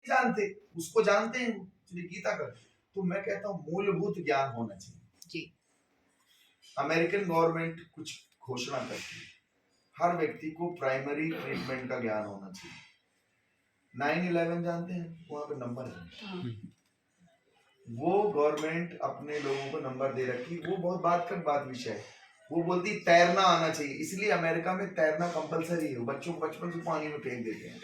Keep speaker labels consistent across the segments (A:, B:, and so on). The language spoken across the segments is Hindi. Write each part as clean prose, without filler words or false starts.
A: जानते, उसको जानते हैं वो गीता का। तो मैं कहता हूँ मूलभूत ज्ञान होना चाहिए जी। अमेरिकन गवर्नमेंट कुछ घोषणा करती है, हर व्यक्ति को प्राइमरी ट्रीटमेंट का ज्ञान होना चाहिए। 9/11 जानते हैं, वहां पे नंबर है, वो गवर्नमेंट अपने लोगों को नंबर दे रखी, वो बहुत बात विषय है। वो बोलती तैरना आना चाहिए, इसलिए अमेरिका में तैरना कंपलसरी है, बच्चों को बचपन से पानी में फेंक देते हैं।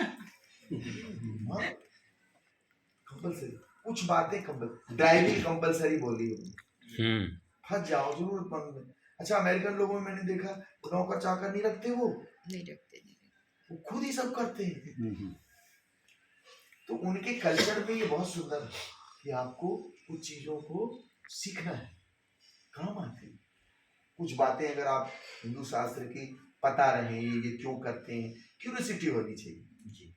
A: कंपलसरी, कुछ बातें कंपल, ड्राइविंग कंपलसरी बोली है, फंस जाओ जरूरतमंद में। अच्छा, अमेरिकन लोगों में मैंने देखा नौकर चाकर नहीं रखते, वो नहीं रखते, वो खुद ही सब करते हैं। तो उनके कल्चर में ये बहुत सुंदर है कि आपको कुछ चीजों को सीखना है, काम आती है कुछ बातें। अगर आप हिंदू शास्त्र की पता रहे ये क्यों करते हैं, क्यूरियोसिटी होनी चाहिए जी।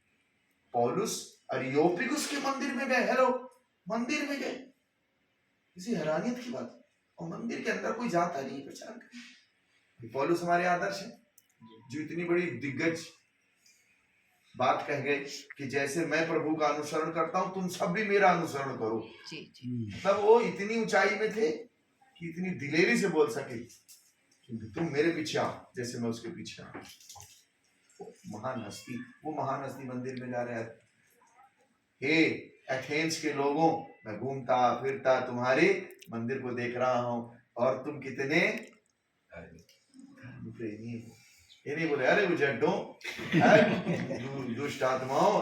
A: पौलुस अरियोपिगुस के मंदिर में गए, हेलो, मंदिर में गए, किसी हैरानियत की बात, और मंदिर के अंदर कोई जाता नहीं प्रचार करने। पौलुस हमारे आदर्श है, जो इतनी बड़ी दिग्गज बात कह गए कि जैसे मैं प्रभु का अनुसरण करता हूं तुम सब भी मेरा अनुसरण करो जी जी। तब वो इतनी ऊंचाई में थे कि इतनी दिलेरी से बोल सके कि तुम मेरे पीछे आओ जैसे मैं उसके पीछे आऊं। महान हस्ती, वो महान हस्ती मंदिर में जा रहे हैं, हे एथेंस के लोगों, मैं घूमता फिरता तुम्हारे मंदिर को देख रहा हूं और तुम कितने प्रेमी हो। ये नहीं बोले अरे उजड्डों, दुष्ट आत्माओं,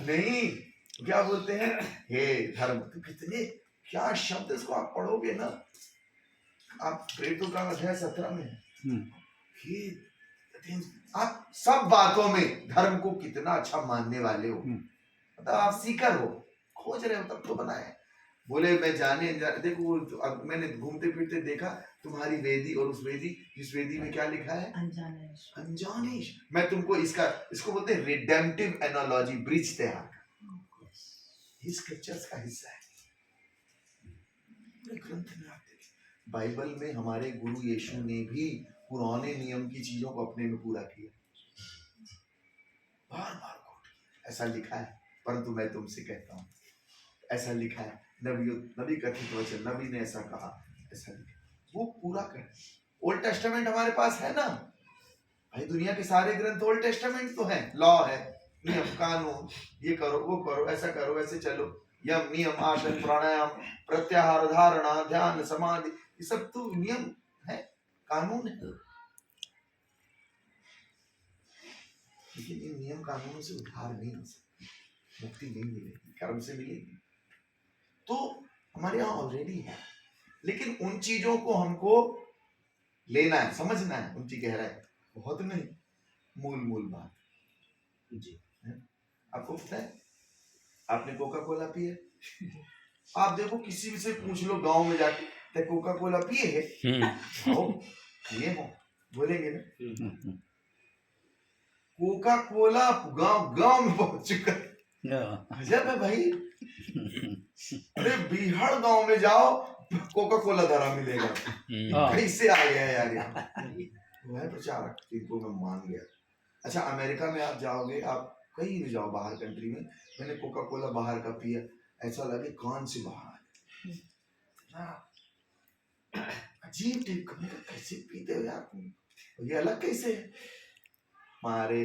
A: नहीं, क्या बोलते हैं, हे धर्म, तो कितने, क्या शब्द, इसको आप पढ़ोगे ना, आप प्रेरितों का अध्याय 17 में, आप सब बातों में धर्म को कितना अच्छा मानने वाले हो, मतलब आप सीकर हो, खोज रहे हो, तब तो बनाए। बोले मैं जाने देखो, अब मैंने घूमते फिरते देखा तुम्हारी वेदी और उस वेदी, इस वेदी में क्या लिखा है, अनजानेश, अनजानेश। मैं तुमको इसको बोलते हैं रिडेम्पटिव एनालॉजी, ब्रिज तैयार, ये स्क्रिप्चर्स का हिस्सा है। ग्रंथ में आते, बाइबल में हमारे गुरु यीशु ने भी पुराने नियम की चीजों को अपने में पूरा किया, बार बार कोट, ऐसा लिखा है। परंतु मैं तुमसे कहता हूँ, ऐसा लिखा है, नबी कथित वचन, नबी ने ऐसा कहा, ऐसा लिखा, वो पूरा कर। ओल्ड टेस्टामेंट हमारे पास है ना भाई, दुनिया के सारे ग्रंथ ओल्ड टेस्टामेंट तो है, लॉ है, नियम कानून, ये करो वो करो, ऐसा करो ऐसे चलो, यम नियम आसन प्राणायाम प्रत्याहार धारणा ध्यान समाधि, ये सब तो नियम है, कानून है। लेकिन इन नियम कानूनों से उद्धार नहीं हो सकती, मुक्ति नहीं मिलेगी, कर्म से मिलेगी। तो हमारे यहाँ ऑलरेडी है, लेकिन उन चीजों को हमको लेना है, समझना है, उनकी गहराई, बहुत नहीं, मूल बात जी। आपको पता है, आपने कोका कोला पिए, आप देखो किसी से पूछ लो गांव में जाके, तो कोका कोला पिए है, पिए हो, बोलेंगे ना। कोका कोला गांव में पहुंच चुका है, गजब है भाई। अरे बिहार गांव में जाओ, कोका कोला धरा मिलेगा, कैसे आ गया यार यहाँ, मैं प्रचारक, इनको मैं मान गया। अच्छा, अमेरिका में आप जाओगे, आप कहीं भी जाओ बाहर कंट्री में, मैंने कोका कोला बाहर का पिया, ऐसा लगे कान से बाहर, अजीब टाइप का, कैसे पीते हो यार तुम, ये अलग कैसे है। हमारे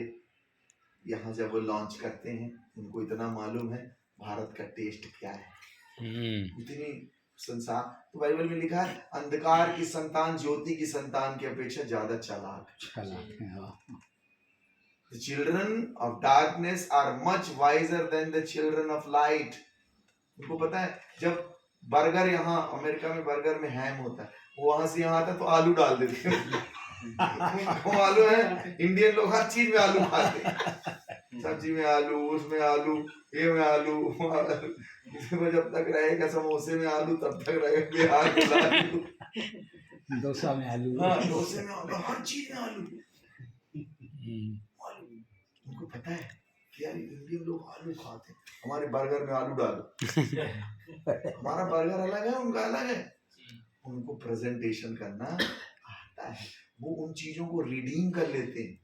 A: यहाँ जब वो लॉन्च करते हैं, उनको इतना मालूम है भारत का टेस्ट क्या है, इतनी संसार, तो बाइबल में लिखा है अंधकार की संतान ज्योति की संतान की अपेक्षा ज्यादा चालाक है। The children of darkness are much wiser than the children of light. उनको पता है, जब बर्गर यहाँ अमेरिका में बर्गर में हैम होता है, वहां से यहाँ आता है तो आलू डाल देते हैं। उनको मालूम है इंडियन लोग हर चीज में आलू खाते हैं, सब्जी में आलू, उसमें आलू, ये में आलू, इसमें जब तक रहेगा समोसे में आलू तब तक रहेगा आलू,
B: डोसा में आलू,
A: डोसे में आलू, हर चीज में आलू। उनको पता है कि यार इंडियन लोग आलू खाते हैं, हमारे बर्गर में आलू डालो, हमारा बर्गर अलग है, उनका अलग है। उनको प्रेजेंटेशन करना आता है, वो उन चीजों को रिडीम कर लेते हैं।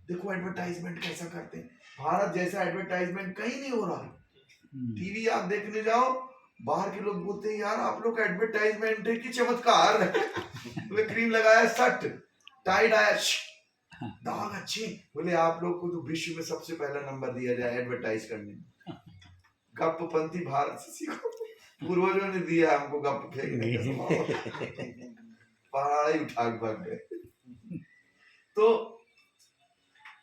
A: देखो एडवर्टाइजमेंट कैसा करते हैं, भारत जैसा एडवर्टाइजमेंट कहीं नहीं हो रहा। टीवी आप देखने जाओ, बाहर के लोग बोलते हैं यार आप लोग का एडवर्टाइजमेंट है कि चमत्कार है। क्रीम लगाया सट, टाइड आया दाग अच्छे, बोले आप लोग को तो विश्व में सबसे पहला नंबर दिया जाए एडवर्टाइज करने में। गप्पपंथी भारत से सीखो, पूर्वजों ने दिया हमको गप फेंकने का स्वभाव, पहाड़ ही उठा के भाग गए। तो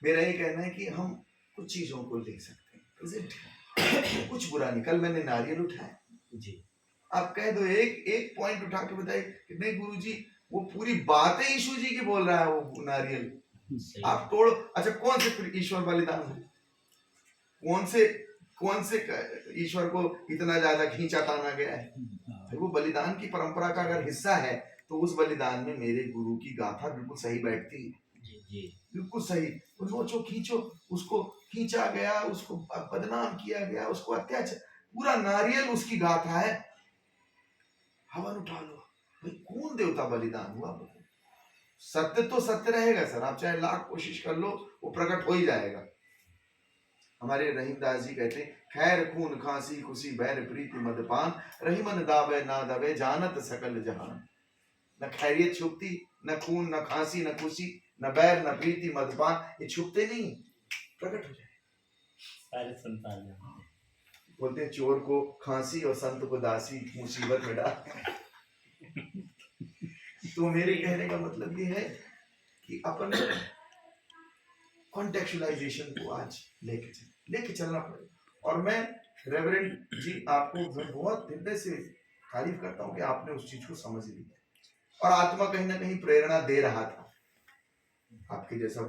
A: मेरा ये कहना है कि हम कुछ चीजों को ले सकते हैं, कुछ बुरा नहीं। कल मैंने नारियल उठाया जी, आप कह दो एक पॉइंट उठा के बताइए कि नहीं गुरुजी वो पूरी बातें यीशु जी की बोल रहा है वो नारियल, आप तोड़। अच्छा कौन से ईश्वर बलिदान है, कौन से ईश्वर को इतना ज्यादा खींचा ताना गया है? वो बलिदान की परंपरा का अगर हिस्सा है तो उस बलिदान में मेरे गुरु की गाथा बिल्कुल सही बैठती है, बिल्कुल सही। नोचो खींचो, उसको खींचा गया, उसको बदनाम किया गया, उसको अत्याचार, पूरा नारियल उसकी गाथा है। हवन उठा लो भाई, कौन देवता बलिदान हुआ? सत्य तो सत्य रहेगा सर, आप चाहे लाख कोशिश कर लो वो प्रकट हो ही जाएगा। हमारे रहीमदास जी कहते हैं खैर खून खांसी खुशी बैर प्रीति मदपान, रहीमन दावे ना दबे जानत सकल जहान। न खैरियत छुपती, न खून, न खांसी, न खुशी, न बैर, न प्रीति मदपान, ये छुपते नहीं, प्रकट हो जाए सारे संतान। बोलते हैं चोर को खांसी और संत को दासी, मुसीबत में डाल। तो मेरे कहने का मतलब ये है कि अपन कॉन्टेक्चुअलाइजेशन को आज लेके चलना पड़ेगा। और मैं रेवरेंड जी आपको बहुत हृदय से तारीफ करता हूँ कि आपने उस चीज को समझ लिया और आत्मा कहीं ना कहीं प्रेरणा दे रहा था। आपके जैसा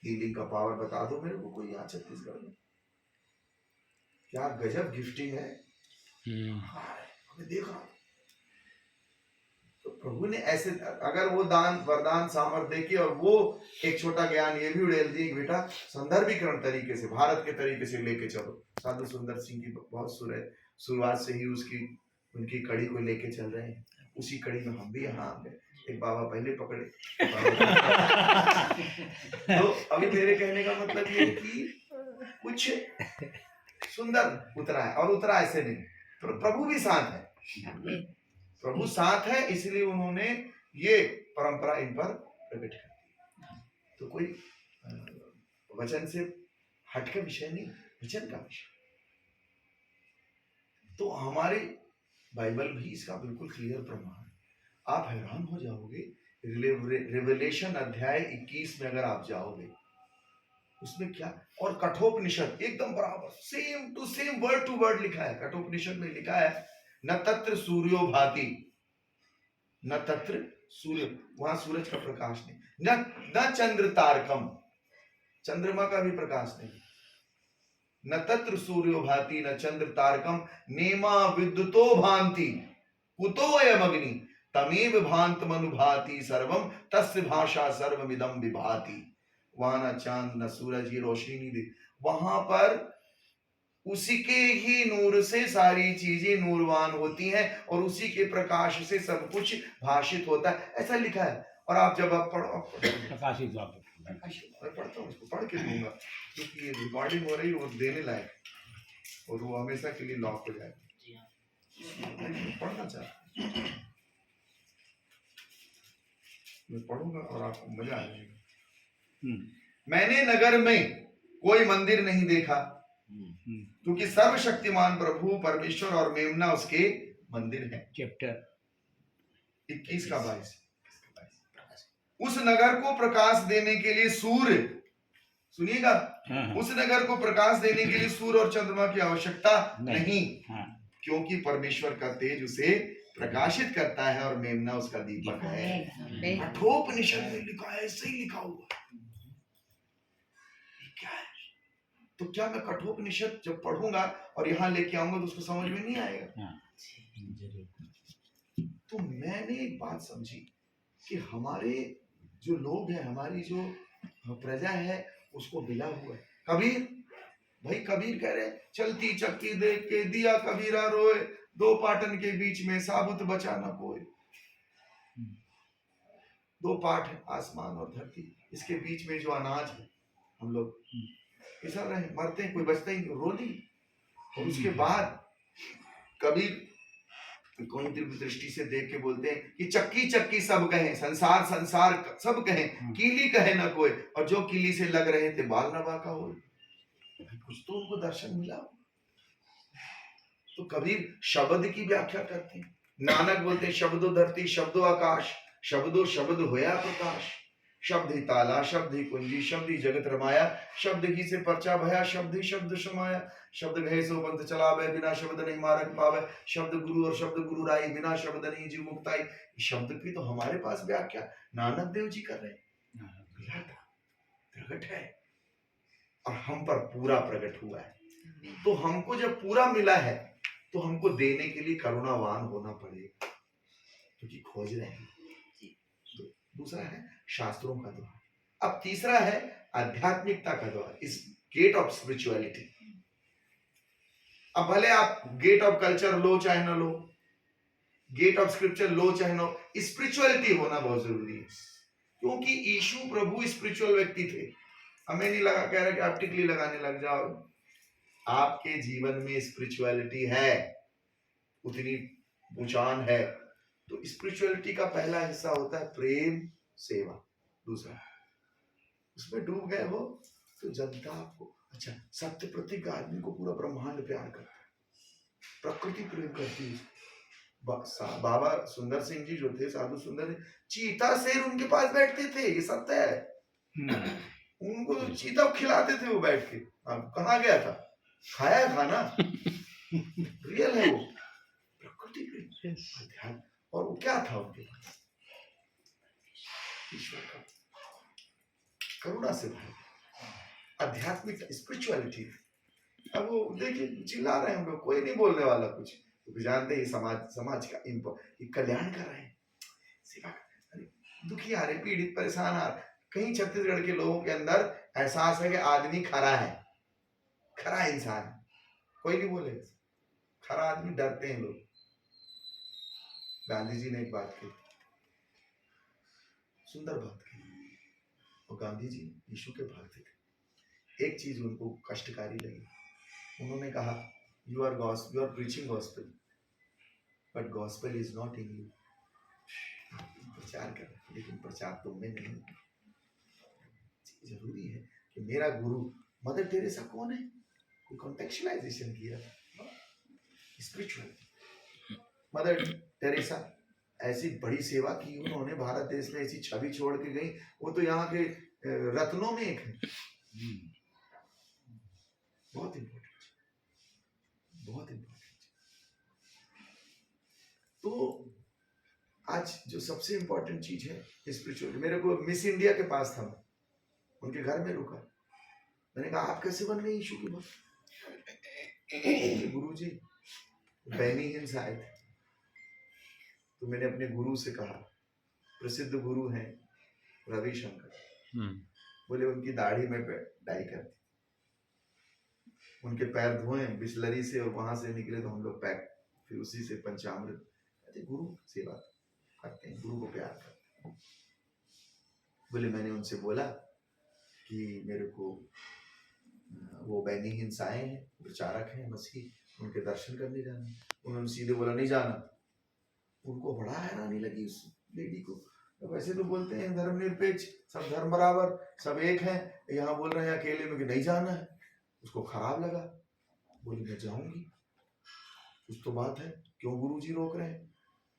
A: हीलिंग का पावर बता दो मेरे को कोई यहाँ छत्तीसगढ़ में, क्या गजब गिफ्टिंग है। हमें देख रहा तो प्रभु ने ऐसे, अगर वो दान वरदान सामर्थ्य देके और वो एक छोटा ज्ञान ये भी उड़ेल दिए कि बेटा संदर्भीकरण तरीके से भारत के तरीके से लेके चलो। साधु सुंदर सिंह की बहुत सुर है, शुरुआत से ही उनकी कड़ी को लेके चल रहे हैं, उसी कड़ी में हम भी यहाँ आ गए। एक बाबा पहले पकड़े तो अभी मेरे कहने का मतलब ये कि कुछ सुंदर उतरा है, और उतरा ऐसे नहीं, प्रभु भी साथ है, प्रभु साथ है, इसलिए उन्होंने ये परंपरा इन पर प्रकट कर दी। तो कोई वचन से हट का विषय नहीं, वचन का विषय। तो हमारी बाइबल भी इसका बिल्कुल क्लियर प्रमाण। आप हैरान हो जाओगे, रिवेलेशन अध्याय 21 में अगर आप जाओगे उसमें क्या, और कठोपनिषद एकदम बराबर same to same word to word लिखा है। कठोपनिषद में लिखा है न तत्र सूर्यो भाति, न तत्र सूर्य, वहां सूरज का प्रकाश नहीं, न चंद्र तारकम, चंद्रमा का भी प्रकाश नहीं, न तत्र सूर्यो भाति न चंद्र तारकम, नेमा विद्युतो भांति कुतो अयम अग्नि, तमेव भांत मनु भाति सर्वम तस्य भाषा सर्वमिदं विभाति। वहां न चांद न सूरज की रोशनी नहीं दे, वहां पर उसी के ही नूर से सारी चीजें नूरवान होती हैं और उसी के प्रकाश से सब कुछ भाषित होता है, ऐसा लिखा है। और आप जब आप पढ़ो प्रकाशित, मैं पढ़ता हूँ, उसको पढ़ के दूंगा क्योंकि ये रिकॉर्डिंग हो रही है, वो देने लायक और वो हमेशा के लिए लॉक हो जाएगा। पढ़ना चाहता मैं पढ़ूंगा और आपको मजा आ जाएगा। मैंने नगर में कोई मंदिर नहीं देखा क्योंकि सर्वशक्तिमान प्रभु परमेश्वर और मेमना उसके मंदिर है। चैप्टर 21 का 22। उस नगर को प्रकाश देने के लिए सूर्य, सुनिएगा, उस नगर को प्रकाश देने के लिए सूर्य और चंद्रमा की आवश्यकता नहीं, क्योंकि परमेश्वर का तेज उसे प्रकाशित करता है और मेमना उसका दीपक है। कठोपनिषद में लिखा है, ऐसे ही लिखा हुआ। क्या है? तो क्या मैं कठोपनिषद जब पढ़ूंगा और यहाँ लेके आऊंगा तो उसको समझ में नहीं आएगा? तो मैंने एक बात समझी कि हमारे जो लोग हैं, हमारी जो प्रजा है, उसको मिला हुआ है। कबीर भाई, कबीर कह रहे चलती चक्की देख के दिया कबीरा रोए, दो पाटन के बीच में साबुत बचा न कोई। दो पाठ है, आसमान और धरती, इसके बीच में जो अनाज है हम लोग कैसा रहे, मरते हैं, कोई बचता ही रो नहीं। और उसके बाद कबीर कोई दिव्य दृष्टि से देख के बोलते हैं कि चक्की चक्की सब कहें, संसार संसार सब कहें, कीली कहे ना कोई, और जो कीली से लग रहे थे बाल ना बाका हो। कुछ तो उनको दर्शन मिला। तो कबीर शब्द की व्याख्या करते हैं। नानक बोलते हैं शब्दो धरती शब्दो आकाश, शब्दो शब्द होया प्रकाश, शब्द ही ताला शब्द ही कुंजी, शब्द ही जगत रमाया, शब्द ही से पर्चा भया, शब्द ही शब्द समाया, शब्द गहे सो पंथ चलावे, बिना शब्द नहीं मार्ग पावे, शब्द गुरु और शब्द गुरु राई, बिना शब्द नहीं जीव मुक्ताई। शब्द की तो हमारे पास व्याख्या नानक देव जी कर रहे हैं, प्रकट है और हम पर पूरा प्रकट हुआ है। तो हमको जब पूरा मिला है तो हमको देने के लिए करुणावान होना पड़ेगा, क्योंकि खोज रहे हैं। दूसरा है शास्त्रों का द्वार। अब तीसरा है आध्यात्मिकता का द्वार, इस गेट ऑफ स्पिरिचुअलिटी। अब भले आप गेट ऑफ कल्चर लो चाहे ना लो, गेट ऑफ स्क्रिप्चर लो चाहे ना, स्पिरिचुअलिटी होना बहुत जरूरी है। क्योंकि यीशु प्रभु स्पिरिचुअल व्यक्ति थे। हमें नहीं लगा कह रहा कि आप टिकली लगाने लग जाओ। आपके जीवन में स्पिरिचुअलिटी है, उतनी पहचान है। तो स्पिरिचुअलिटी का पहला हिस्सा होता है प्रेम सेवा। दूसरा, उसमें डूब गए हो तो जनता आपको, अच्छा, सत्य प्रतिज्ञ आदमी को पूरा ब्रह्मांड प्यार करता है, प्रकृति प्रेम करती है। बाबा सुंदर सिंह जी जो थे, साधु सुंदर, चीता शेर उनके पास बैठते थे, ये सत्य है। उनको चीता खिलाते थे वो बैठ के। अब कहाँ गया था, खाया खाना, रियल है वो प्रकृति प्रेम। और वो क्या था उनके पास, ईश्वर का करुणा से भरा आध्यात्मिक स्पिरिचुअलिटी। अब वो देखिए चिल्ला रहे हैं हम लोग, कोई नहीं बोलने वाला कुछ, तो जानते हैं समाज का कल्याण कर रहे हैं, सेवा। दुखी आ रहे, पीड़ित परेशान आ रहे। कहीं छत्तीसगढ़ के लोगों के अंदर एहसास है कि आदमी खरा है, खरा इंसान, कोई नहीं बोले खरा आदमी, डरते हैं लोग। गांधी जी ने एक बात की, सुंदर बात की, और गांधी जी यीशु के भक्त थे। एक चीज उनको कष्टकारी लगी, उन्होंने कहा you are preaching gospel but gospel is not in you. प्रचार कर, लेकिन प्रचार तुम में नहीं। जरूरी है कि मेरा गुरु मदर टेरेसा कौन है, कोई कॉन्टेक्चुअलाइजेशन किया। स्पिरिचुअल मदर टेरेसा ऐसी बड़ी सेवा की उन्होंने, भारत देश में ऐसी छवि छोड़ के गई, वो तो यहाँ के रत्नों में एक है। बहुत इम्पोर्टेंट, बहुत इम्पोर्टेंट। तो आज जो सबसे इम्पोर्टेंट चीज है स्पिरिचुअल, मेरे को मिस इंडिया के पास था, उनके घर में रुका, मैंने कहा आप कैसे बन गए यीशु की भक्त? गुरु जी बैनी हिंस आए थे, तो मैंने अपने गुरु से कहा, प्रसिद्ध गुरु हैं रविशंकर, बोले उनकी दाढ़ी में डाई कर दी, उनके पैर धोए बिस्लरी से, और वहां से निकले तो हम लोग पैक, फिर उसी से पंचामृत। गुरु सेवा करते हैं, गुरु को प्यार करते हैं। बोले मैंने उनसे बोला कि मेरे को वो बैनी हिंस आए हैं, प्रचारक हैं मसीह, उनके दर्शन करने जाना। उन्होंने सीधे बोला नहीं जाना। उनको बड़ा हैरानी लगी उस लेडी को, तो वैसे तो बोलते हैं धर्मनिरपेक्ष, सब धर्म बराबर, सब एक हैं, यहाँ बोल रहे हैं अकेले में कि नहीं जाना है। उसको खराब लगा, बोले मैं जाऊंगी, कुछ तो बात है, क्यों गुरुजी रोक रहे हैं?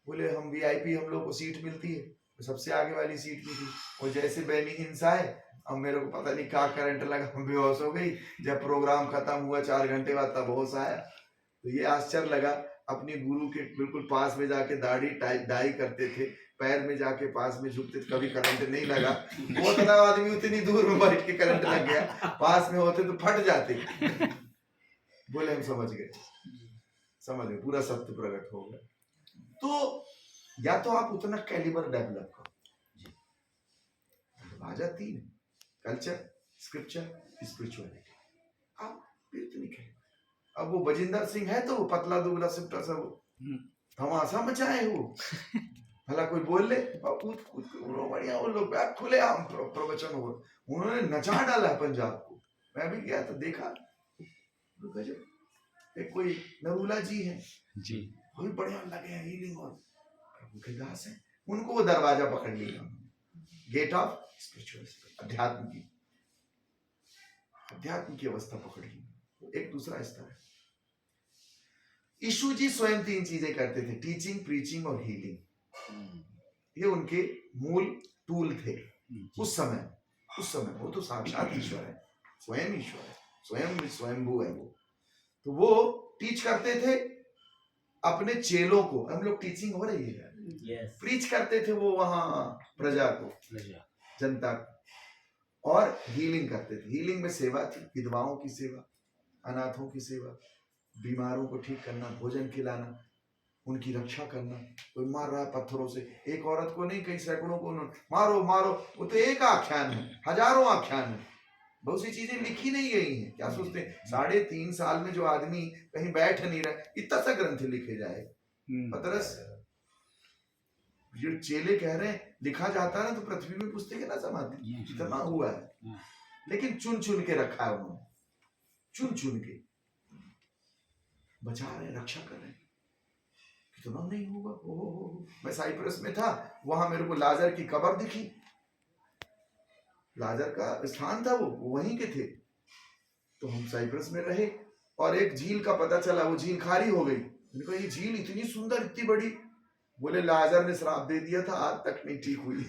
A: बोले हम वीआईपी, हम लोग को सीट मिलती है, तो सबसे आगे वाली सीट मिली, और जैसे बैनी हिंसा है, अब मेरे को पता नहीं क्या करंट लगा, बेहोश हो गई। जब प्रोग्राम खत्म हुआ 4 घंटे बाद तब होश आया। तो ये आश्चर्य लगा, अपने गुरु के बिल्कुल पास में जाके दाढ़ी डाई करते थे, पैर में जाके पास में झुकते थे, कभी करंट नहीं लगा। वो तरह आदमी उतनी दूर में बैठ के करंट लग गया, पास में होते तो फट जाते। बोले हम समझ गए, समझ गए, पूरा सत्य प्रकट हो गया। तो या तो आप उतना कैलिबर डेवलप करो, आ जाती है कल्चर, स्क्रिप्चर, स्पिरिचुअलिटी, आप फिर इतनी कहें। अब वो बजिंदर सिंह है तो वो पतला दुबला सिमटा सा, वो धमासा मचाए वो, भला कोई बोल ले और कूद कूद के उन्होंने बढ़िया वो लोग खुले आम प्रवचन हो, उन्होंने नचा डाला है पंजाब को। मैं भी गया तो देखा, एक कोई नरूला जी है
B: जी,
A: वो भी बढ़िया लगे हैं, हीलिंग और प्रभु के दास है, उनको वो दरवाजा पकड़ लिया, गेट ऑफ स्पिरिचुअलिटी, अध्यात्म की अवस्था पकड़ ली। एक दूसरा स्तर है। यीशु जी स्वयं 3 चीजें करते थे, टीचिंग, प्रीचिंग और हीलिंग। ये उनके मूल टूल थे उस समय। वो तो साक्षात ईश्वर है, स्वयं ईश्वर है, स्वयं स्वयंभू है वो। तो वो टीच करते थे अपने चेलों को, हम लोग टीचिंग हो रही है, प्रीच करते थे वो वहां प्रजा को, जनता को, और हीलिंग करते थे। हीलिंग में सेवा थी, विधवाओं की सेवा, अनाथों की सेवा, बीमारों को ठीक करना, भोजन खिलाना, उनकी रक्षा करना। कोई मार रहा है पत्थरों से, एक औरत को नहीं, कई सैकड़ों को मारो मारो, वो तो एक आख्यान है, हजारों आख्यान है, बहुत सी चीजें लिखी नहीं गई हैं। क्या सोचते हैं 3.5 साल में जो आदमी कहीं बैठ नहीं रहा, इतना सा ग्रंथ लिखे जाए? पतरस, जो चेले कह रहे हैं लिखा जाता है ना तो पृथ्वी में पुस्तकें ना समाती, इतना हुआ है। लेकिन चुन चुन के रखा है उन्होंने, चुन चुन के बचा रहे, रक्षा कर रहे। कितना नहीं होगा। मैं साइप्रस में था, वहां मेरे को लाजर की कब्र दिखी, लाजर का स्थान था, वो वहीं के थे। तो हम साइप्रस में रहे और एक झील का पता चला, वो झील खारी हो गई। मैंने कहा ये झील इतनी सुंदर, इतनी बड़ी। बोले लाजर ने श्राप दे दिया था, आज तक नहीं ठीक हुई।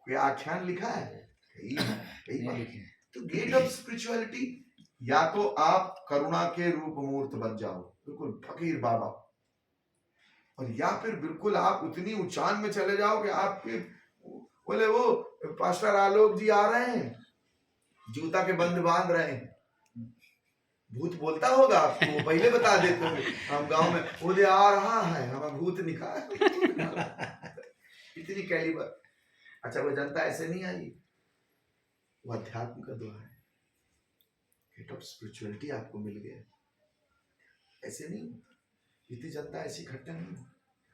A: कोई आख्यान लिखा है? तो गेट ऑफ स्पिरिचुअलिटी, या तो आप करुणा के रूप मूर्त बन जाओ, बिल्कुल फकीर बाबा, और या फिर बिल्कुल आप उतनी ऊंचाई में चले जाओ कि आपके बोले वो पास्टर आलोक जी आ रहे हैं, जूता के बंद बांध रहे हैं, भूत बोलता होगा आपको, वो पहले बता देते होंगे। हम गांव में वो दे आ रहा है, हमें भूत निकाल। इतनी कैलिबर। अच्छा, वो जनता ऐसे नहीं आई, वो अध्यात्म का द्वार है, गेट ऑफ स्पिरिचुअलिटी आपको मिल गया। ऐसे नहीं, इतनी जनता ऐसी इकट्ठा नहीं,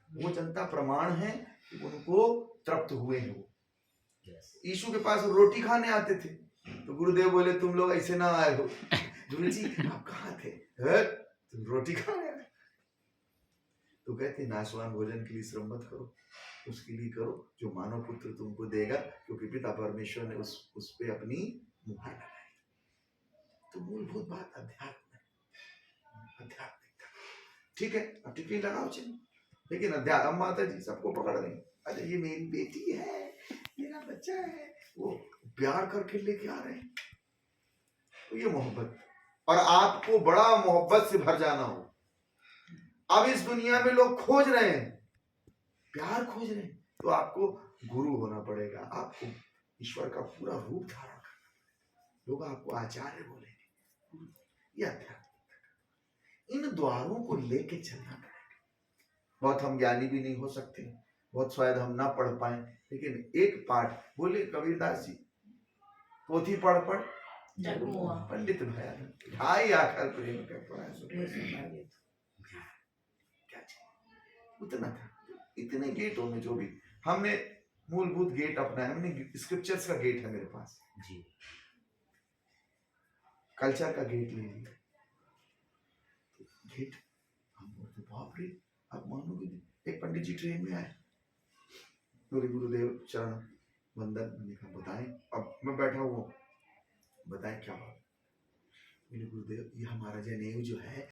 A: वो जनता प्रमाण है कि उनको तृप्त हुए हैं। वो यीशु के पास रोटी खाने आते थे, तो गुरुदेव बोले तुम लोग ऐसे ना आए हो। गुरु जी आप कहाँ थे? तुम रोटी खाने आए। तो कहते नाशवान भोजन के लिए श्रम मत करो, उसके लिए करो जो मानव पुत्र तुमको देगा, क्योंकि पिता परमेश्वर ने उस पे अपनी मुहर लगाई। तो मूलभूत बात अध्यात्म है, अध्यात्मिकता। ठीक है, अब टिप्पणी लगाओ चिन्ह, लेकिन अध्यात्म माता जी सबको पकड़ रही, अरे ये मेरी बेटी है, मेरा बच्चा है, वो प्यार करके लेके आ रहे हैं। तो ये मोहब्बत, और आपको बड़ा मोहब्बत से भर जाना हो। अब इस दुनिया में लोग खोज रहे हैं, प्यार खोज रहे हैं, तो आपको गुरु होना पड़ेगा, आपको ईश्वर का पूरा रूप धारण करना पड़ेगा। लोग आपको आचार्य बोलेंगे। ये अध्यात्म, इन द्वारों को लेके चलना पड़ेगा। बहुत हम ज्ञानी भी नहीं हो सकते, बहुत शायद हम ना पढ़ पाए, लेकिन एक पाठ बोले कबीरदास जी, पोथी पढ़ पढ़ पंडित भया ढाई आकर प्रेम का पढ़ा, उतना था। इतने गेटों में जो भी हमने मूलभूत गेट अपना है, हमने स्क्रिप्चर्स का गेट है मेरे पास जी, कल्चर का गेट ले लिया, गेट हम बोलते बाप रे, आप मानोगे नहीं। एक पंडित जी ट्रेन में आए, बोले गुरुदेव चरण वंदन। मैंने कहा बताएं, अब मैं बैठा हुआ, बताएं क्या बात? बोले गुरुदेव ये हमारा जनेऊ जो है